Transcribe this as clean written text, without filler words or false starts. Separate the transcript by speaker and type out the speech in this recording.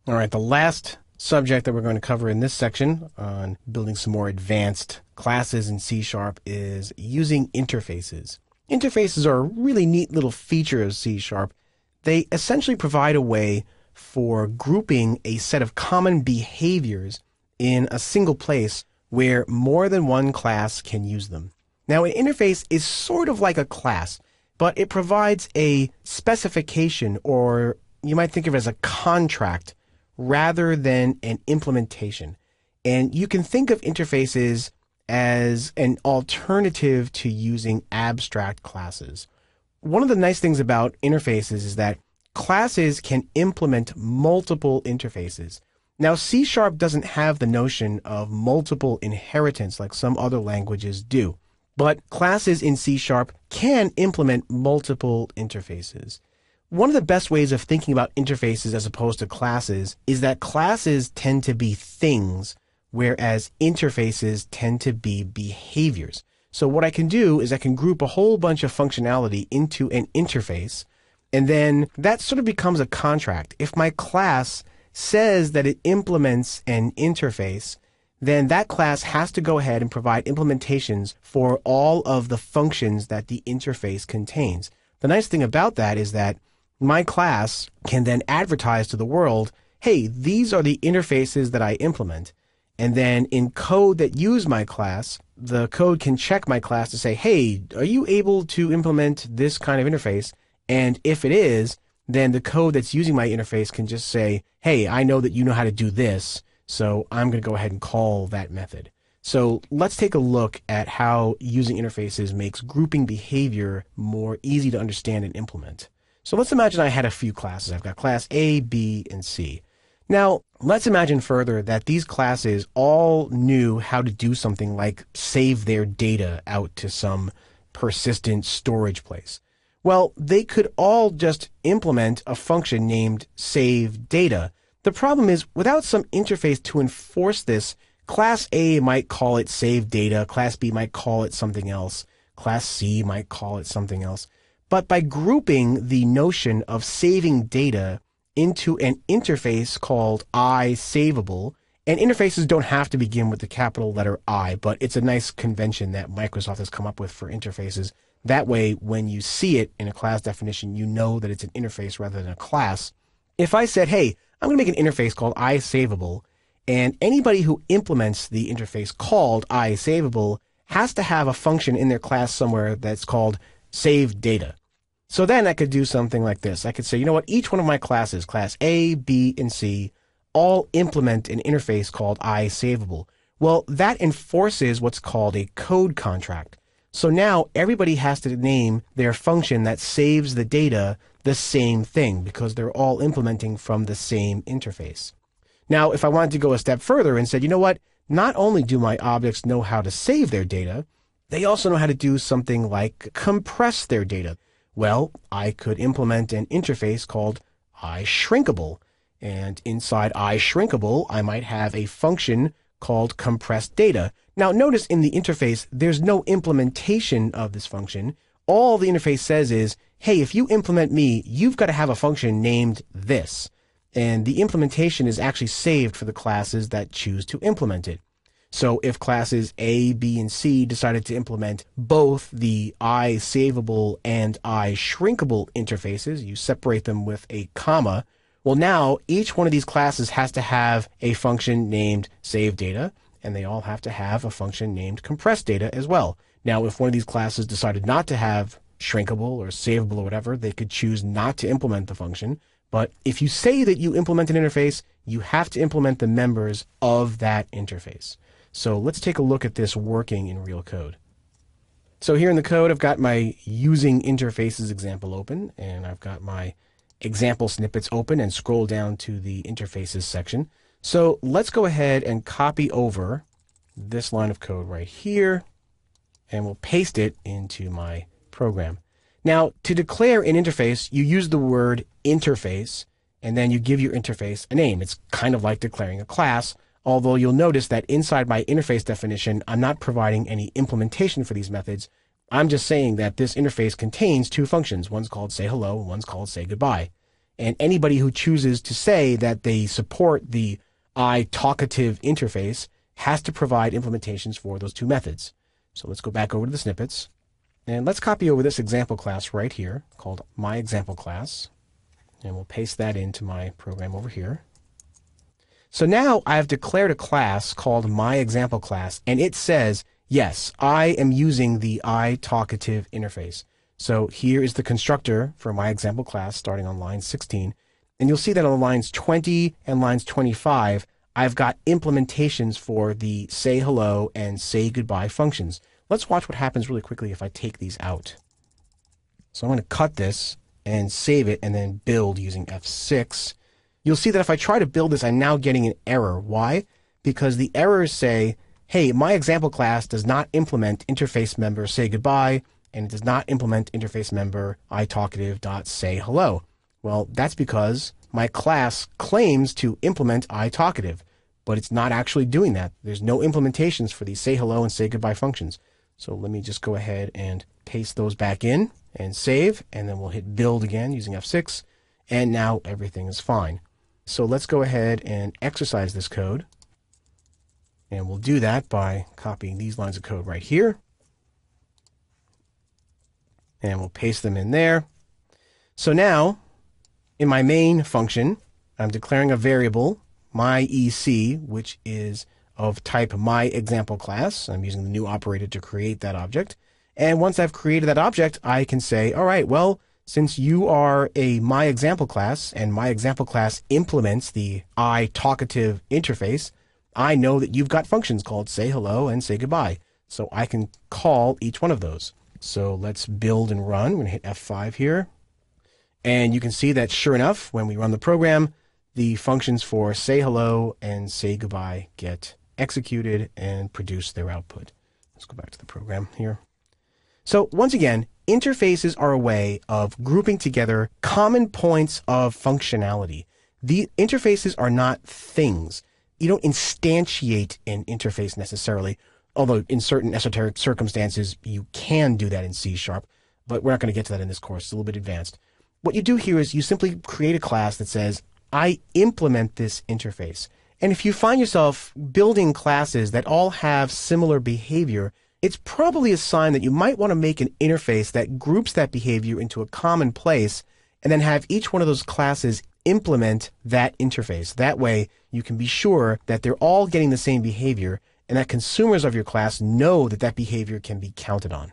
Speaker 1: All right, the last subject that we're going to cover in this section on building some more advanced classes in C# is using interfaces. Interfaces are a really neat little feature of C#. They essentially provide a way for grouping a set of common behaviors in a single place where more than one class can use them. Now, an interface is sort of like a class, but it provides a specification, or you might think of it as a contract, rather than an implementation. And you can think of interfaces as an alternative to using abstract classes. One of the nice things about interfaces is that classes can implement multiple interfaces. Now, C# doesn't have the notion of multiple inheritance like some other languages do, but classes in C# can implement multiple interfaces. One of the best ways of thinking about interfaces as opposed to classes is that classes tend to be things, whereas interfaces tend to be behaviors. So what I can do is I can group a whole bunch of functionality into an interface, and then that sort of becomes a contract. If my class says that it implements an interface, then that class has to go ahead and provide implementations for all of the functions that the interface contains. The nice thing about that is that my class can then advertise to the world, hey, these are the interfaces that I implement. And then in code that use my class, the code can check my class to say, hey, are you able to implement this kind of interface? And if it is, then the code that's using my interface can just say, hey, I know that you know how to do this, so I'm going to go ahead and call that method. So let's take a look at how using interfaces makes grouping behavior more easy to understand and implement. So let's imagine I had a few classes. I've got class A, B, and C. Now, let's imagine further that these classes all knew how to do something like save their data out to some persistent storage place. Well, they could all just implement a function named save data. The problem is, without some interface to enforce this, class A might call it save data, class B might call it something else, class C might call it something else. But by grouping the notion of saving data into an interface called iSavable, and interfaces don't have to begin with the capital letter I, but it's a nice convention that Microsoft has come up with for interfaces. That way, when you see it in a class definition, you know that it's an interface rather than a class. If I said, hey, I'm going to make an interface called iSavable, and anybody who implements the interface called iSavable has to have a function in their class somewhere that's called save data. So then I could do something like this. I could say, you know what, each one of my classes, class A, B, and C, all implement an interface called iSavable. Well, that enforces what's called a code contract. So now everybody has to name their function that saves the data the same thing because they're all implementing from the same interface. Now, if I wanted to go a step further and said, you know what, not only do my objects know how to save their data, they also know how to do something like compress their data. Well, I could implement an interface called iShrinkable. And inside iShrinkable, I might have a function called compressed data. Now, notice in the interface, there's no implementation of this function. All the interface says is, hey, if you implement me, you've got to have a function named this. And the implementation is actually saved for the classes that choose to implement it. So if classes A, B, and C decided to implement both the iSavable and iShrinkable interfaces, you separate them with a comma, well, now each one of these classes has to have a function named saveData, and they all have to have a function named compressedData as well. Now, if one of these classes decided not to have shrinkable or savable or whatever, they could choose not to implement the function. But if you say that you implement an interface, you have to implement the members of that interface. So let's take a look at this working in real code. So here in the code, I've got my using interfaces example open, and I've got my example snippets open and scroll down to the interfaces section. So let's go ahead and copy over this line of code right here, and we'll paste it into my program. Now, to declare an interface, you use the word interface, and then you give your interface a name. It's kind of like declaring a class, although you'll notice that inside my interface definition, I'm not providing any implementation for these methods. I'm just saying that this interface contains two functions. One's called say hello, and one's called say goodbye. And anybody who chooses to say that they support the iTalkative interface has to provide implementations for those two methods. So let's go back over to the snippets. And let's copy over this example class right here called myExampleClass. And we'll paste that into my program over here. So now I've declared a class called myExampleClass, and it says, yes, I am using the iTalkative interface. So here is the constructor for myExampleClass starting on line 16. And you'll see that on lines 20 and lines 25, I've got implementations for the say hello and say goodbye functions. Let's watch what happens really quickly if I take these out. So I'm going to cut this and save it and then build using F6. You'll see that if I try to build this, I'm now getting an error. Why? Because the errors say, hey, my example class does not implement interface member say goodbye, and it does not implement interface member iTalkative.sayHello. Well, that's because my class claims to implement iTalkative, but it's not actually doing that. There's no implementations for these say hello and say goodbye functions. So let me just go ahead and paste those back in and save, and then we'll hit build again using F6, and now everything is fine. So let's go ahead and exercise this code. And we'll do that by copying these lines of code right here. And we'll paste them in there. So now, in my main function, I'm declaring a variable, myEC, which is of type myExampleClass. I'm using the new operator to create that object. And once I've created that object, I can say, all right, well, since you are a myExampleClass and myExampleClass implements the iTalkative interface, I know that you've got functions called say hello and say goodbye. So I can call each one of those. So let's build and run. We're going to hit F5 here. And you can see that sure enough, when we run the program, the functions for say hello and say goodbye get executed and produce their output. Let's go back to the program here. So once again, interfaces are a way of grouping together common points of functionality. The interfaces are not things. You don't instantiate an interface necessarily, although in certain esoteric circumstances you can do that in C#, but we're not going to get to that in this course. It's a little bit advanced. What you do here is you simply create a class that says, I implement this interface. And if you find yourself building classes that all have similar behavior, it's probably a sign that you might want to make an interface that groups that behavior into a common place and then have each one of those classes implement that interface. That way you can be sure that they're all getting the same behavior and that consumers of your class know that that behavior can be counted on.